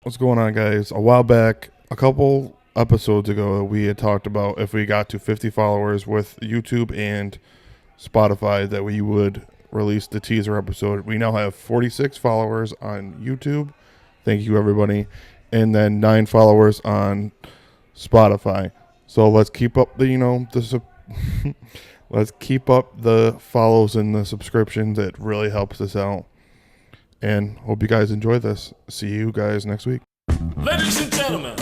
What's going on, guys? A while back, a couple episodes ago, we had talked about if we got to 50 followers with YouTube and Spotify, that we would release the teaser episode. We now have 46 followers on YouTube. Thank you, everybody. And then 9 followers on Spotify. So let's keep up let's keep up the follows and the subscriptions. It really helps us out. And hope you guys enjoy this. See you guys next week. Ladies and gentlemen,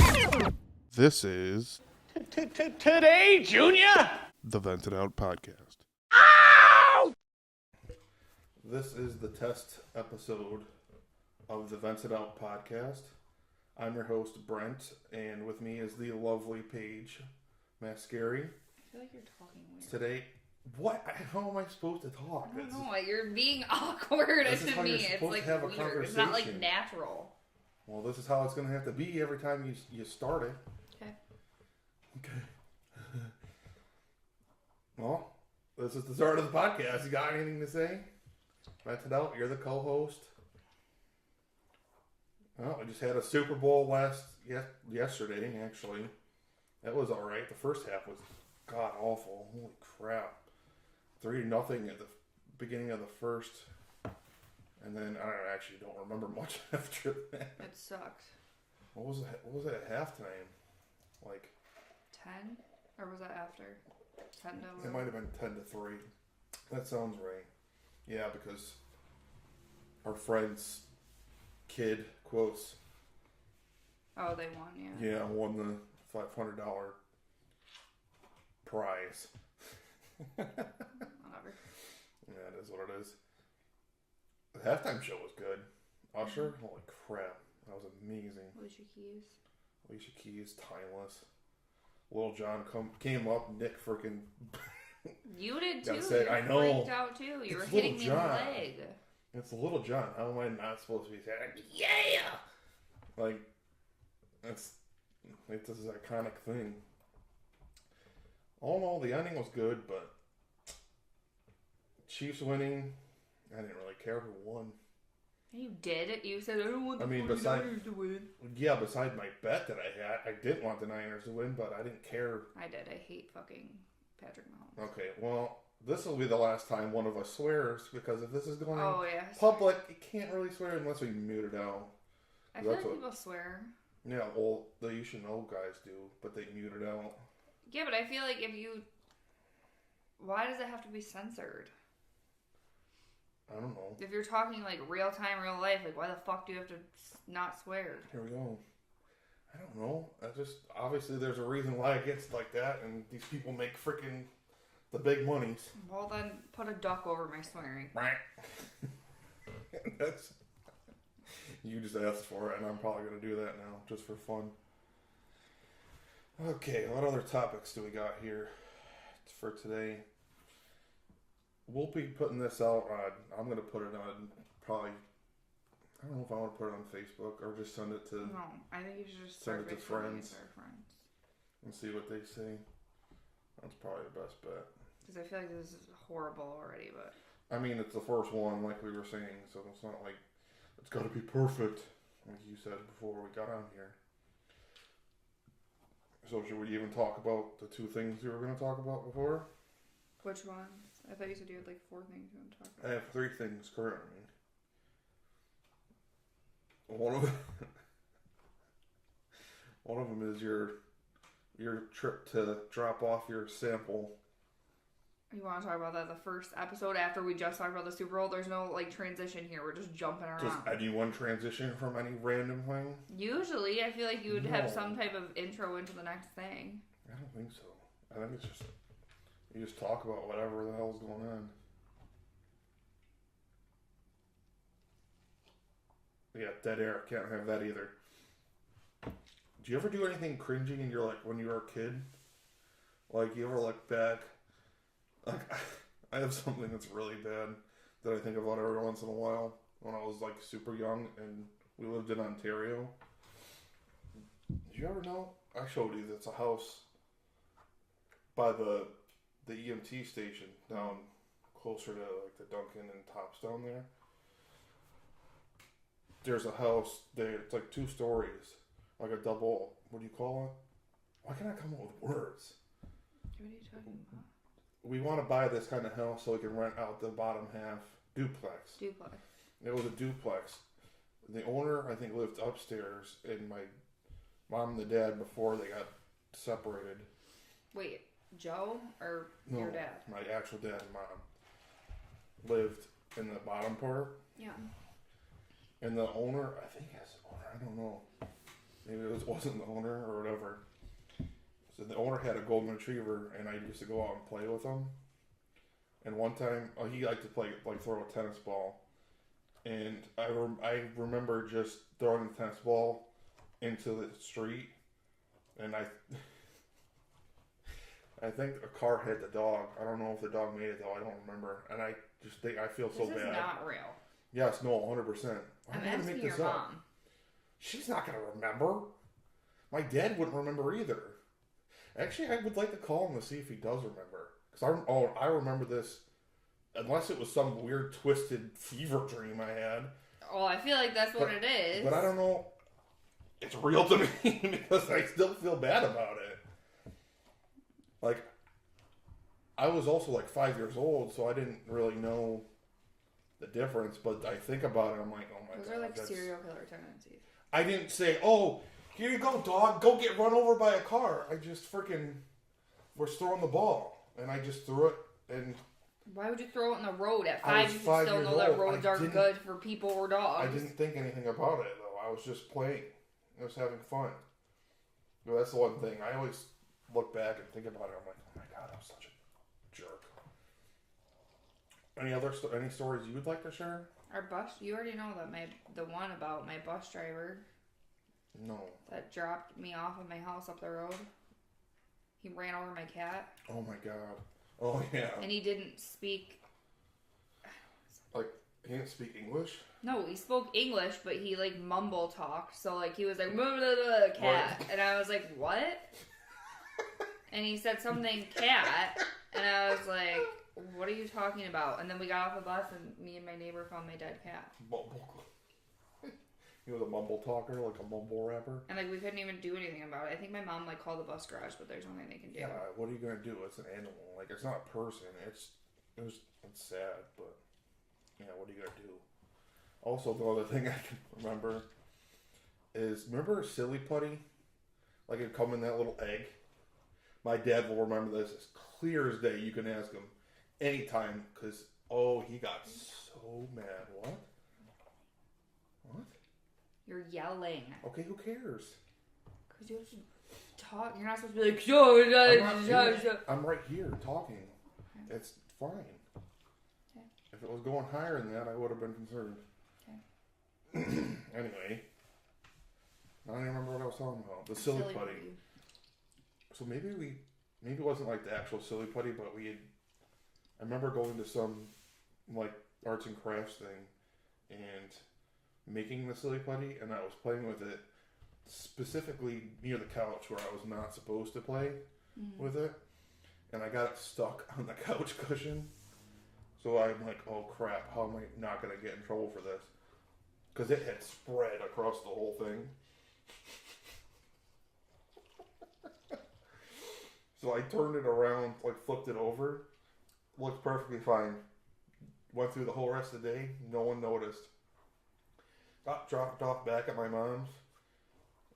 This is today, Junior. the Vented Out Podcast. This is the test episode of the Vented Out Podcast. I'm your host, Brent, and with me is the lovely Paige Mascari. I feel like you're talking weird. Today, what? How am I supposed to talk? I don't know. You're being awkward This is to how me. you're It's supposed like to have a weird. It's not like conversation. natural. Well, this is how it's going to have to be every time you start it. Okay. Okay. Well, this is the start of the podcast. You got anything to say? Vented Out, you're the co-host. Well, we just had a Super Bowl yesterday, actually. That was all right. The first half was god awful. Holy crap. 3-0 at the beginning of the first. And then I actually don't remember much after that. It sucked. What was it at halftime? Like 10? Or was that after? 10 to it might have been 10-3. That sounds right. Yeah, because our friend's kid, quotes, Oh, they won, yeah. won the $500 prize. Whatever. Yeah, it is what it is. The halftime show was good. Usher, holy crap, that was amazing. Alicia Keys. Alicia Keys, timeless. Lil Jon came up, Nick freaking. You did Gotta too. say, You I know. freaked out too. You were It's hitting Lil me in the Jon. leg. It's Little John. How am I not supposed to be saying, yeah? Like, this is an iconic thing. All in all, the ending was good, but Chiefs winning, I didn't really care who won. You did? You said, I don't want the 49ers to win. Yeah, besides my bet that I had, I didn't want the Niners to win, but I didn't care. I did. I hate fucking Patrick Mahomes. Okay, well, this will be the last time one of us swears, because if this is going yeah. public, you can't really swear unless we mute it out. I feel That's like what- people swear. Yeah, well, the You Should Know guys do, but they mute it out. Yeah, but I feel like if you... Why does it have to be censored? I don't know. If you're talking like real time, real life, like why the fuck do you have to not swear? Here we go. I don't know. Obviously there's a reason why it gets like that, and these people make freaking the big monies. Well then, put a duck over my swearing. That's... You just asked for it, and I'm probably going to do that now, just for fun. Okay, what other topics do we got here for today? We'll be putting this out on, I'm going to put it on probably, I don't know if I want to put it on Facebook or just send it to, No, I think you should just Send start it to friends. our friends. and see what they say. That's probably the best bet. Because I feel like this is horrible already, but... I mean, it's the first one, like we were saying, so it's not like it's got to be perfect, like you said before we got on here. So should we even talk about the two things you were going to talk about before? Which ones? I thought you said you had like 4 things you want to talk I about. have 3 things currently. One of them is your trip to drop off your sample. You want to talk about that the first episode after we just talked about the Super Bowl? There's no like transition here. We're just jumping around. Does anyone transition from any random thing? Usually, I feel like you would have No. some type of intro into the next thing. I don't think so. I think it's just you just talk about whatever the hell's going on. Yeah, dead air. Can't have that either. Do you ever do anything cringy in your when you were a kid? Like you ever look back? Like I have something that's really bad that I think about every once in a while. When I was like super young and we lived in Ontario. Did you ever know? I showed you. That's a house by the EMT station down closer to like the Dunkin' and Tops down there. there's a house there. It's like 2 stories, like a double. What do you call it? Why can't I come up with words? What are you talking about? We want to buy this kind of house so we can rent out the bottom half duplex. Duplex. It was a duplex. The owner, I think, lived upstairs, and my mom and the dad, before they got separated. Wait, Joe or your dad? My actual dad and mom lived in the bottom part. Yeah. And the owner, I think has the owner, I don't know. Maybe it wasn't the owner or whatever. So the owner had a golden retriever, and I used to go out and play with him. And one time, he liked to play, like throw a tennis ball. And I remember just throwing the tennis ball into the street, and I think a car hit the dog. I don't know if the dog made it though. I don't remember. And I just think I feel so bad. This is not real. Yes, no, 100%. I'm asking your mom. She's not gonna remember. My dad wouldn't remember either. Actually, I would like to call him to see if he does remember. Because I remember this. Unless it was some weird, twisted fever dream I had. Oh, I feel like that's what it is. But I don't know. It's real to me because I still feel bad about it. Like, I was also like 5 years old, so I didn't really know the difference. But I think about it, I'm like, oh my god. Those are like serial killer tendencies. I didn't say, oh, here you go, dog. Go get run over by a car. I just freaking was throwing the ball. And I just threw it and... Why would you throw it in the road? At 5, you should still know that roads aren't good for people or dogs. I didn't think anything about it, though. I was just playing. I was having fun. But that's the one thing. I always look back and think about it. I'm like, oh my god, I'm such a jerk. Any stories you would like to share? Our bus, you already know that the one about my bus driver. No. That dropped me off at my house up the road. He ran over my cat. Oh my god. Oh yeah. And he didn't speak. Like, he didn't speak English? No, he spoke English, but he like mumble talked. So like he was like blah, blah, blah, cat, What? and I was like, what? And he said something cat, and I was like, what are you talking about? And then we got off the bus, and me and my neighbor found my dead cat. He was a mumble talker, like a mumble rapper. And like we couldn't even do anything about it. I think my mom like called the bus garage, but there's nothing they can do. Yeah, what are you gonna do? It's an animal. Like, it's not a person. It's sad, but yeah, what are you gonna do? Also, the other thing I can remember is, remember Silly Putty? Like, it'd come in that little egg. My dad will remember this as clear as day. You can ask him anytime, because he got so mad. What? You're yelling. Okay, who cares? Because you have to talk. You're not supposed to be like, I'm right here talking. Okay. It's fine. Okay. If it was going higher than that, I would have been concerned. Okay. Anyway, I don't even remember what I was talking about. The silly putty. So maybe it wasn't like the actual silly putty, but I remember going to some like arts and crafts thing and making the silly putty, and I was playing with it specifically near the couch where I was not supposed to play with it, and I got it stuck on the couch cushion. So I'm like, oh crap, how am I not going to get in trouble for this? Because it had spread across the whole thing. So I turned it around, like flipped it over, looked perfectly fine. Went through the whole rest of the day, no one noticed. Got dropped off back at my mom's.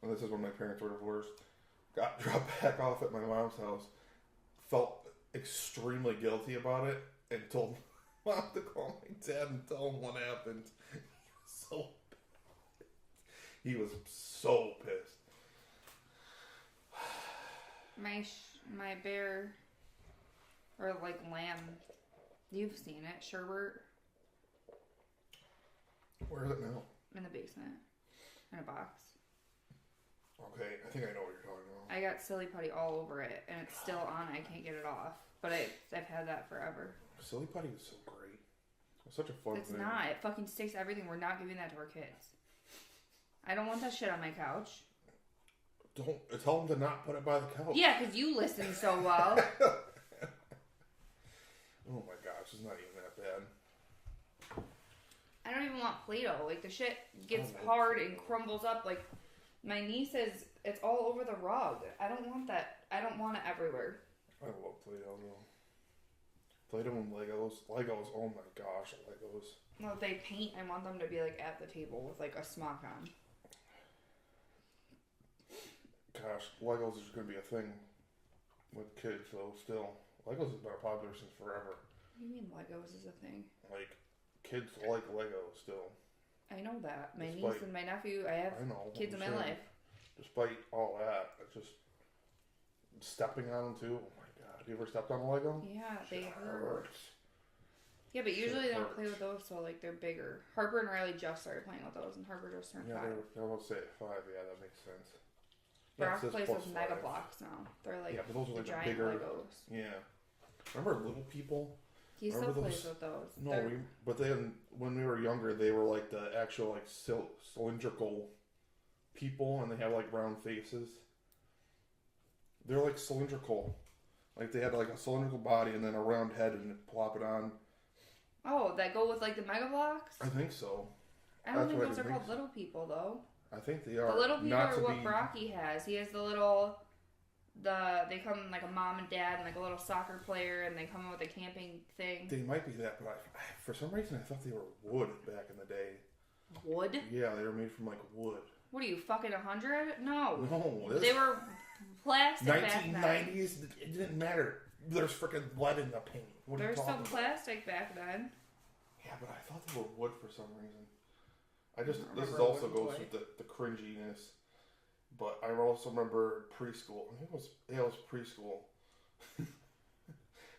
And this is when my parents were divorced. Got dropped back off at my mom's house. Felt extremely guilty about it. And told mom to call my dad and tell him what happened. He was so pissed. My bear, or like lamb, you've seen it, Sherbert. Where is it now? In the basement. In a box. Okay, I think I know what you're talking about. I got silly putty all over it, and it's still on. I can't get it off. But I've had that forever. Silly putty was so great. It was such a fun thing. It's not. It fucking sticks everything. We're not giving that to our kids. I don't want that shit on my couch. Don't tell them to not put it by the couch. Yeah, because you listen so well. Oh my gosh, it's not even that bad. I don't even want Play-Doh. Like, the shit gets hard and crumbles up. Like, my niece says it's all over the rug. I don't want that. I don't want it everywhere. I love Play-Doh, though. Play-Doh and Legos. Legos, oh my gosh, Legos. Well, if they paint, I want them to be, like, at the table with, like, a smock on. Gosh, Legos is going to be a thing with kids, though, still. Legos has been popular since forever. What do you mean Legos is a thing? Like, kids like Legos still. I know that. My niece and my nephew, I have kids in my life. Despite all that, it's just stepping on them, too. Oh, my God. You ever stepped on a Lego? Yeah, they hurt. Yeah, but usually they don't play with those till, like, they're bigger. Harper and Riley just started playing with those, and Harper just turned 5. They're almost at 5. Yeah, that makes sense. Brock plays with Mega Blocks now. They're like but those are like giant bigger Legos. Yeah. Remember Little People? He still plays with those. No, but when we were younger, they were like the actual like cylindrical people, and they had like round faces. They're like cylindrical, like they had like a cylindrical body and then a round head, and plop it on. Oh, that go with like the Mega Blocks? I think so. I don't think those are called Little People though. I think they are. The Little People are what Brocky has. He has they come like a mom and dad and like a little soccer player, and they come with a camping thing. They might be that, but for some reason I thought they were wood back in the day. Wood? Yeah, they were made from like wood. What are you, fucking 100? No. No. They were plastic 1990s, it didn't matter. There's freaking lead in the paint. There's some plastic back then. Yeah, but I thought they were wood for some reason. This is also goes with the cringiness, but I also remember preschool. I think it was preschool.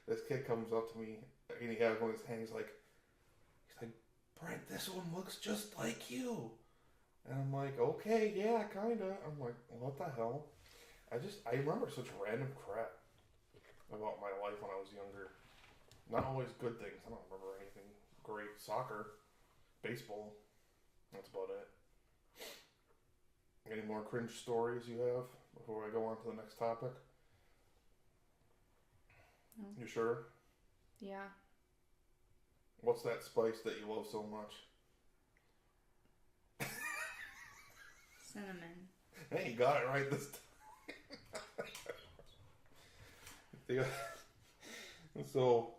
This kid comes up to me and he has one in his hand. He's like, Brent, this one looks just like you. And I'm like, okay, yeah, kinda. I'm like, what the hell? I remember such random crap about my life when I was younger. Not always good things. I don't remember anything great. Soccer, baseball. That's about it. Any more cringe stories you have before I go on to the next topic? No. You sure? Yeah. What's that spice that you love so much? Cinnamon. Hey, you got it right this time. So,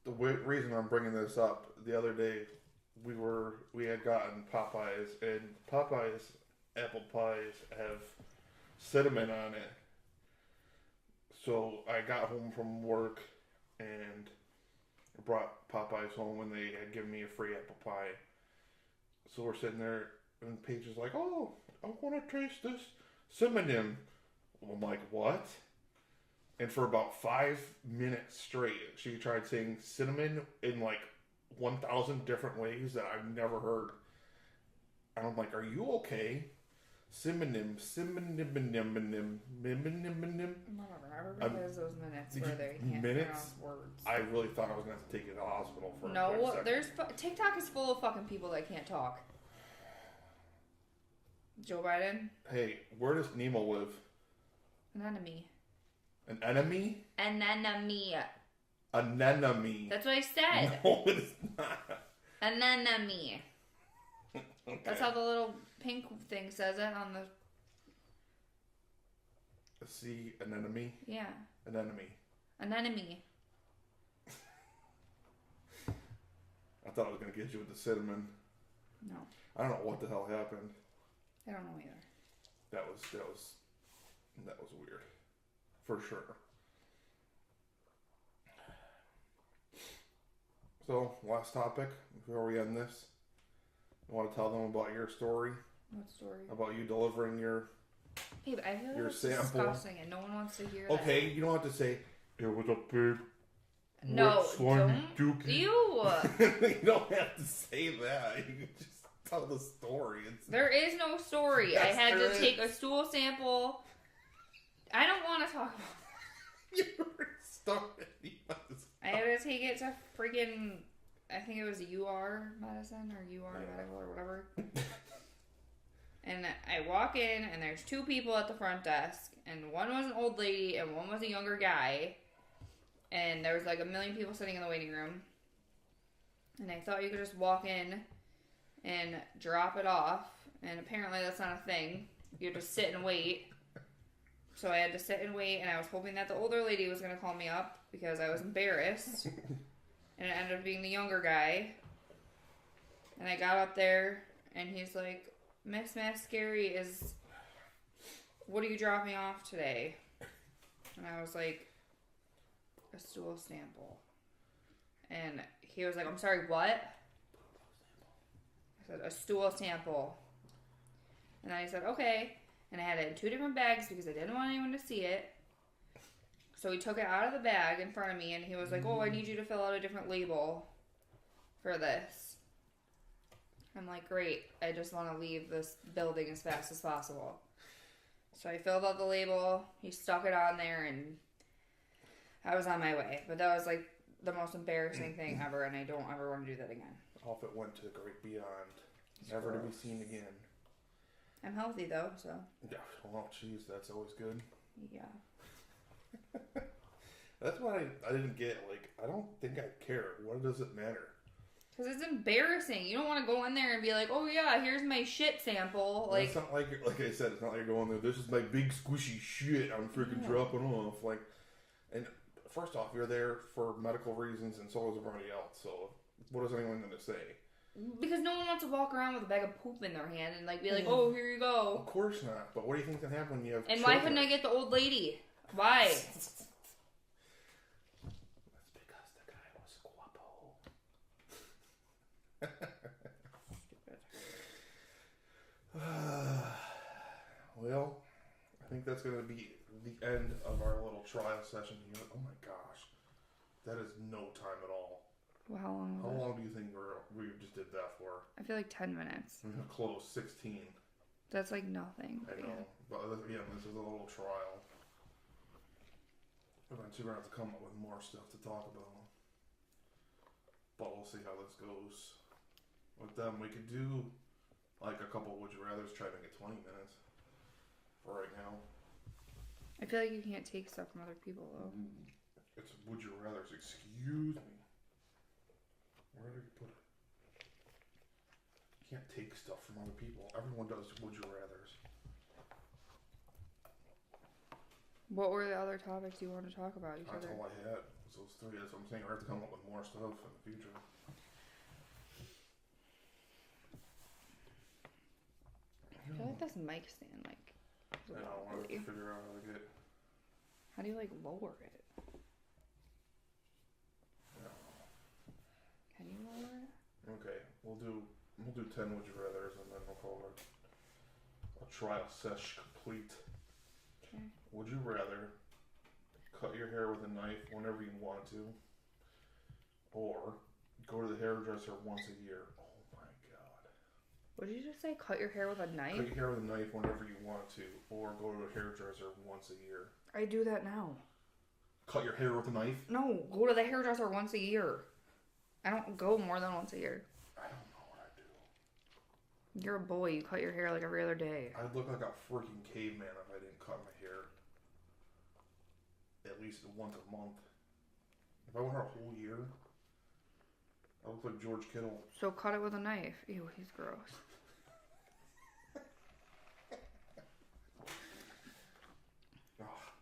the reason I'm bringing this up, the other day, we had gotten Popeyes, and Popeyes apple pies have cinnamon on it. So I got home from work and brought Popeyes home when they had given me a free apple pie. So we're sitting there, and Paige is like, "Oh, I want to taste this cinnamon." I'm like, "What?" And for about 5 minutes straight, she tried saying cinnamon in like 1,000 different ways that I've never heard. And I'm like, "Are you okay?" Cinnamon. Everybody has those minutes where they can't pronounce words. I really thought I was going to have to take you to the hospital for TikTok is full of fucking people that can't talk. Joe Biden. Hey, where does Nemo live? An enemy. An enemy? An enemy. An enemy. That's what I said. No, it's not. An enemy. Okay. That's how the little pink thing says it on the... See, an enemy? Yeah. An enemy. An enemy. I thought I was going to get you with the cinnamon. No. I don't know what the hell happened. I don't know either. That was weird. For sure. So, last topic before we end this. You want to tell them about your story? What story? About you delivering your... Hey, but I feel like it's sample. disgusting and no one wants to hear that. Okay, you don't have to say, "Hey, what's up, babe?" No, don't. Ew. You don't have to say that. You can just tell the story. There is no story. Yes, I had to is. take a stool sample. I don't want to talk about it. Your story. I had to take it to freaking... I think it was UR medicine or UR medical or whatever. And I walk in, and there's 2 people at the front desk, and one was an old lady, and one was a younger guy, and there was like a million people sitting in the waiting room, and I thought you could just walk in and drop it off. And apparently that's not a thing. You have to sit and wait. So I had to sit and wait, and I was hoping that the older lady was going to call me up because I was embarrassed. And it ended up being the younger guy. And I got up there, and he's like, Miss Mascari is... What are you dropping off today? And I was like, a stool sample. And he was like, I'm sorry, what? I said, a stool sample. And then I said, okay. And I had it in 2 different bags because I didn't want anyone to see it. So he took it out of the bag in front of me, and he was like, oh, I need you to fill out a different label for this. I'm like, great. I just want to leave this building as fast as possible. So I filled out the label. He stuck it on there, and I was on my way. But that was like the most embarrassing thing ever, and I don't ever want to do that again. Off it went to the great beyond. Never to be seen again. I'm healthy, though, so. Yeah, well, jeez, that's always good. Yeah. That's what I didn't get. Like, I don't think I care. What does it matter? Because it's embarrassing. You don't want to go in there and be like, oh, yeah, here's my shit sample. Like, it's not like I said, it's not like you're going there, this is my big squishy shit I'm freaking dropping off. Like, and first off, you're there for medical reasons, and so is everybody else. So, what is anyone going to say? Because no one wants to walk around with a bag of poop in their hand and like be like, oh, here you go. Of course not. But what do you think can happen when you have And children? why couldn't I get the old lady? Why? That's because the guy was guapo. Well, I think that's going to be the end of our little trial session here. Oh my gosh. That is no time at all. Well, how long? How long do you think we just did that for? I feel like 10 minutes. Close, 16. That's like nothing. I know. But yeah, this is a little trial. Eventually we're going to have to come up with more stuff to talk about. But we'll see how this goes. With them, we could do like a couple Would You Rathers, try to make it 20 minutes for right now. I feel like you can't take stuff from other people, though. It's Would You Rathers, excuse me. Where did you put it? You can't take stuff from other people. Everyone does Would You Rathers. What were the other topics you wanted to talk about? That's all I had. Was those 3. That's what I'm saying. We have to come up with more stuff in the future. I feel like this mic stand, like, I don't want to figure out how to get. How do you, like, lower it? Can you lower it? Okay, we'll do 10 Would You Rathers, and then we'll call it a trial sesh complete. Okay. Would you rather cut your hair with a knife whenever you want to, or go to the hairdresser once a year? Oh my god. What did you just say? Cut your hair with a knife? Cut your hair with a knife whenever you want to, or go to a hairdresser once a year. I do that now. Cut your hair with a knife? No, go to the hairdresser once a year. I don't go more than once a year. I don't know what I do. You're a boy. You cut your hair like every other day. I'd look like a freaking caveman if I didn't cut my hair at least once a month. If I went a whole year, I look like George Kittle. So cut it with a knife. Ew, he's gross.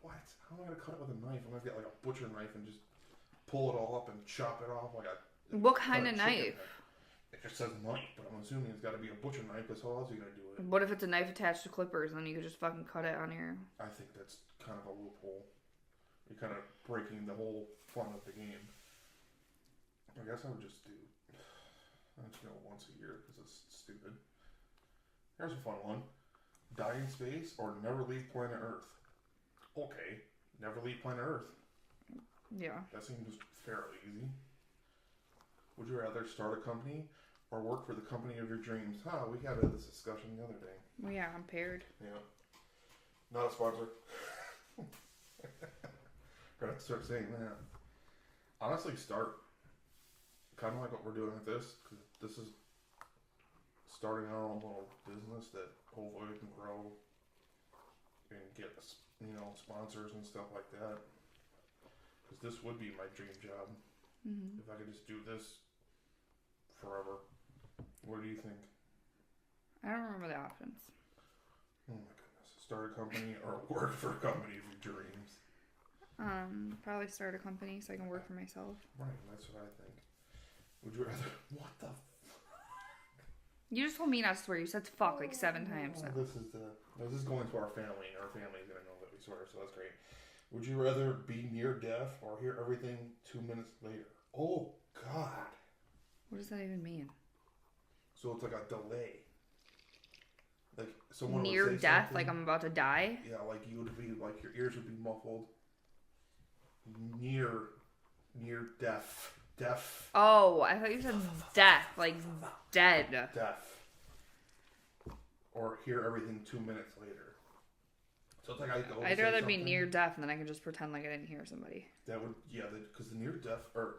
What? How am I going to cut it with a knife? I'm going to get like a butcher knife and just pull it all up and chop it off like a... What kind of knife? It just says knife, but I'm assuming it's got to be a butcher knife because how else are you going to do it? What if it's a knife attached to clippers and then you could just fucking cut it on your... I think that's kind of a loophole. You're kind of breaking the whole fun of the game. I guess I would just do... I just go once a year because it's stupid. Here's a fun one. Die in space or never leave planet Earth? Okay, never leave planet Earth. Yeah. That seems fairly easy. Would you rather start a company or work for the company of your dreams? We had this discussion the other day. Well, yeah, I'm paired. Yeah. Not a sponsor. Gotta start saying that. Honestly, start. Kind of like what we're doing with this. Cause this is starting our own little business that hopefully we can grow and get, sponsors and stuff like that. Because this would be my dream job. Mm-hmm. If I could just do this forever. What do you think? I don't remember the options. Oh my goodness. Start a company or work for a company of your dreams. Probably start a company so I can work for myself. Right, that's what I think. Would you rather... What the... You just told me not to swear. You said fuck like 7 times now. This is going to our family, and our family's going to know that we swear, so that's great. Would you rather be near deaf or hear everything 2 minutes later? Oh, God. What does that even mean? So it's like a delay. Like someone Near would say death, something, like I'm about to die? Yeah, like you would be, like your ears would be muffled. Near deaf. Deaf. Oh, I thought you said death, like dead. Deaf. Or hear everything 2 minutes later. So it's like I'd rather be near deaf and then I can just pretend like I didn't hear somebody. That would, yeah, because the near deaf, or,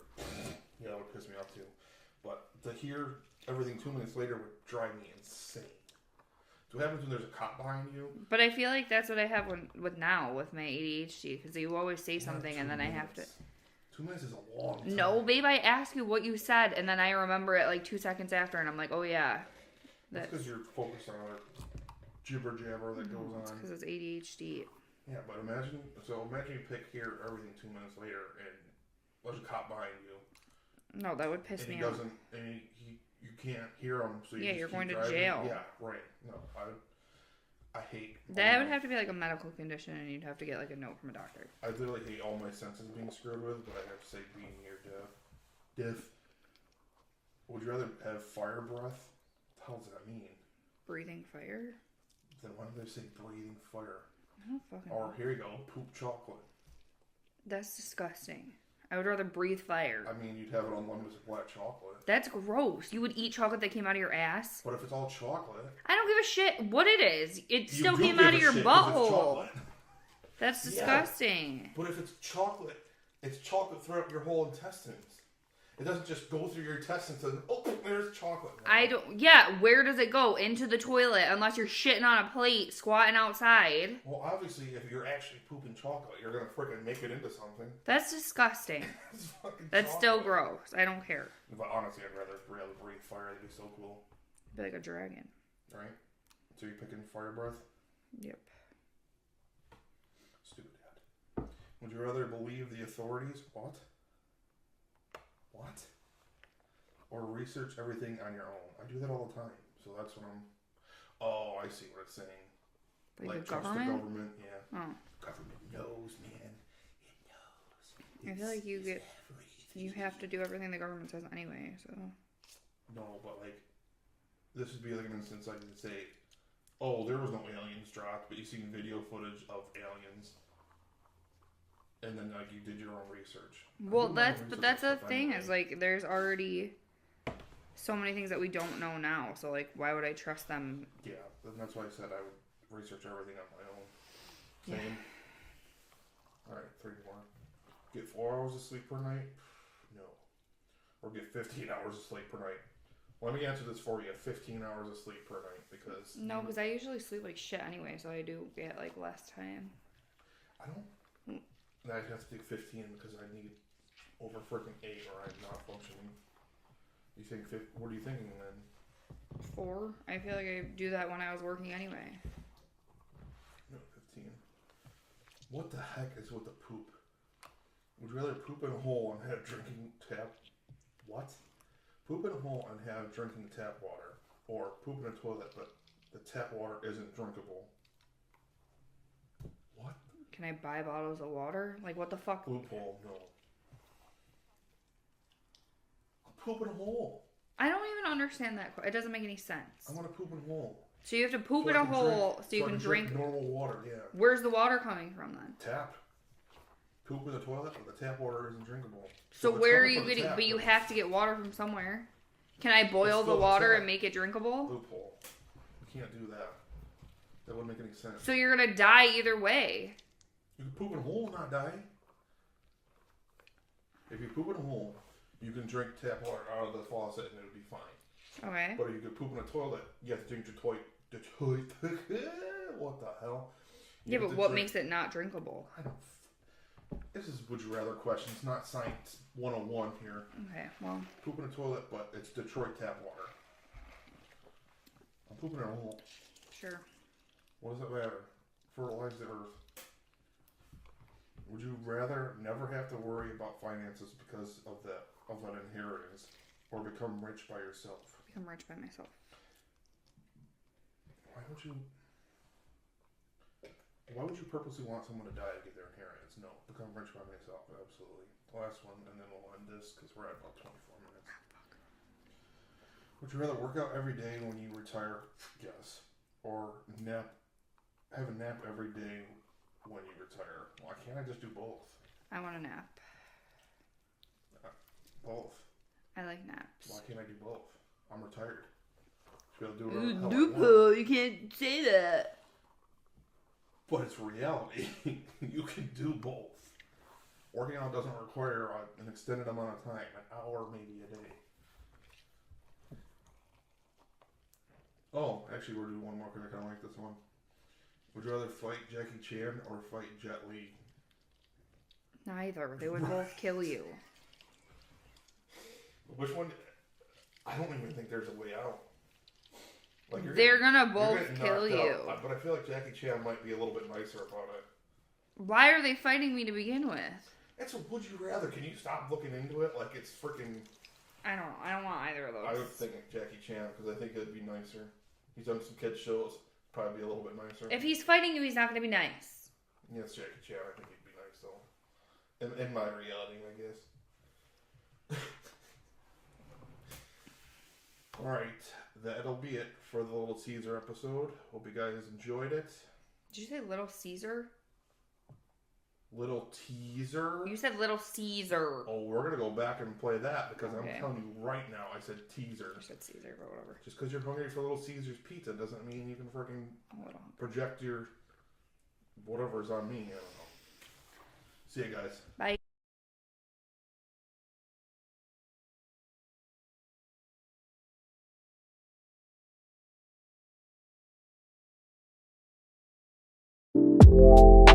yeah, that would piss me off too. But to hear everything 2 minutes later would drive me insane. So what happens when there's a cop behind you? But I feel like that's what I have with my ADHD, because you always say something and then I have to... 2 minutes is a long time. No, babe, I ask you what you said and then I remember it like 2 seconds after and I'm like, oh yeah. That's because you're focused on other jibber jabber that goes on. It's because it's ADHD. Yeah, but imagine you pick here everything 2 minutes later and there's a cop behind you. No, that would piss me off. And you can't hear him, so you're going to driving. jail. Yeah, right. No, I hate... That would have to be like a medical condition and you'd have to get like a note from a doctor. I literally hate all my senses being screwed with, but I have to say being near deaf. Would you rather have fire breath? What the hell does that mean? Breathing fire? Then why do they say breathing fire? I don't fucking Or know. here you go, poop chocolate. That's disgusting. I would rather breathe fire. I mean, you'd have it unlimited supply of chocolate. That's gross. You would eat chocolate that came out of your ass? But if it's all chocolate... I don't give a shit what it is. It You still do came give out a of your shit 'cause it's butthole. chocolate. That's Yeah. disgusting. But if it's chocolate throughout your whole intestines. It doesn't just go through your intestines and, oh, there's chocolate. Yeah, where does it go? Into the toilet, unless you're shitting on a plate, squatting outside. Well, obviously, if you're actually pooping chocolate, you're going to freaking make it into something. That's disgusting. It's fucking That's chocolate. still gross. I don't care. But honestly, I'd rather breathe fire. That'd be so cool. Be like a dragon. Right? So you're picking fire breath? Yep. Stupid dad. Would you rather believe the authorities? What? Or research everything on your own? I do that all the time. So that's what I'm... Oh, I see what it's saying. Like the trust government? the government, yeah. Oh. Government knows, man. It knows. I feel like you have to do everything the government says anyway, so... No, but like, this would be like an instance I could say, oh, there was no aliens dropped, but you've seen video footage of aliens. And then like you did your own research. Well, that's the thing is like there's already so many things that we don't know now. So like, why would I trust them? Yeah, and that's why I said I would research everything on my own. Same. Yeah. All right, 3 more. Get 4 hours of sleep per night? No. Or get 15 hours of sleep per night. Let me answer this for you. 15 hours of sleep per night because... No, because I usually sleep like shit anyway, so I do get like less time. I don't... I'd have to take 15 because I need over freaking 8 or I'm not functioning. You think... What are you thinking then? 4? I feel like I do that when I was working anyway. No, 15. What the heck is with the poop? Would you rather poop in a hole and have drinking tap... What? Poop in a hole and have drinking tap water. Or poop in a toilet but the tap water isn't drinkable. What? Can I buy bottles of water? Like, what the fuck? Loophole, no. Poop in a hole. I don't even understand that. It doesn't make any sense. I want to poop in a hole. So you have to poop in a hole so you can drink normal water, yeah. Where's the water coming from then? Tap. Poop in the toilet, but the tap water isn't drinkable. So where are you getting... But you have to get water from somewhere. Can I boil the water and make it drinkable? Loophole. You can't do that. That wouldn't make any sense. So you're going to die either way. You can poop in a hole and not die. If you poop in a hole, you can drink tap water out of the faucet and it would be fine. Okay. But if you could poop in a toilet, you have to drink the toilet. What the hell? Yeah, but what makes it not drinkable? I don't... This is would you rather questions, not science 101 here. Okay, well. Poop in a toilet, but it's Detroit tap water. I'm pooping in a hole. Sure. What does it matter? Fertilize the earth. Would you rather never have to worry about finances because of an inheritance, or become rich by yourself? Become rich by myself. Why would you purposely want someone to die to get their inheritance? No, become rich by myself, absolutely. Last one, and then we'll end this because we're at about 24 minutes. Would you rather work out every day when you retire? Yes. Or have a nap every day when you retire? Why can't I just do both? I want a nap. Both. I like naps. Why can't I do both? I'm retired. Should be able to do whatever the hell I want. You can't say that. But it's reality. You can do both. Working out doesn't require an extended amount of time, an hour maybe a day. Oh, actually, we're doing one more because I kind of like this one. Would you rather fight Jackie Chan or fight Jet Li? Neither. They would both kill you. Which one? I don't even think there's a way out. Like They're gonna both kill you. But I feel like Jackie Chan might be a little bit nicer about it. Why are they fighting me to begin with? It's a would you rather. Can you stop looking into it like it's freaking... I don't know. I don't want either of those. I would think Jackie Chan because I think it'd be nicer. He's done some kids shows. Probably be a little bit nicer. If he's fighting you, he's not going to be nice. Yes, Jackie Chan. I think he'd be nice though. In my reality, I guess. Alright, that'll be it for the little teaser episode. Hope you guys enjoyed it. Did you say Little Caesar? Little teaser? You said Little Caesar. Oh, we're going to go back and play that because Okay. I'm telling you right now, I said teaser. You said Caesar, but whatever. Just because you're hungry for Little Caesar's pizza doesn't mean you can freaking project your whatever's on me. I don't know. See you guys. Bye. You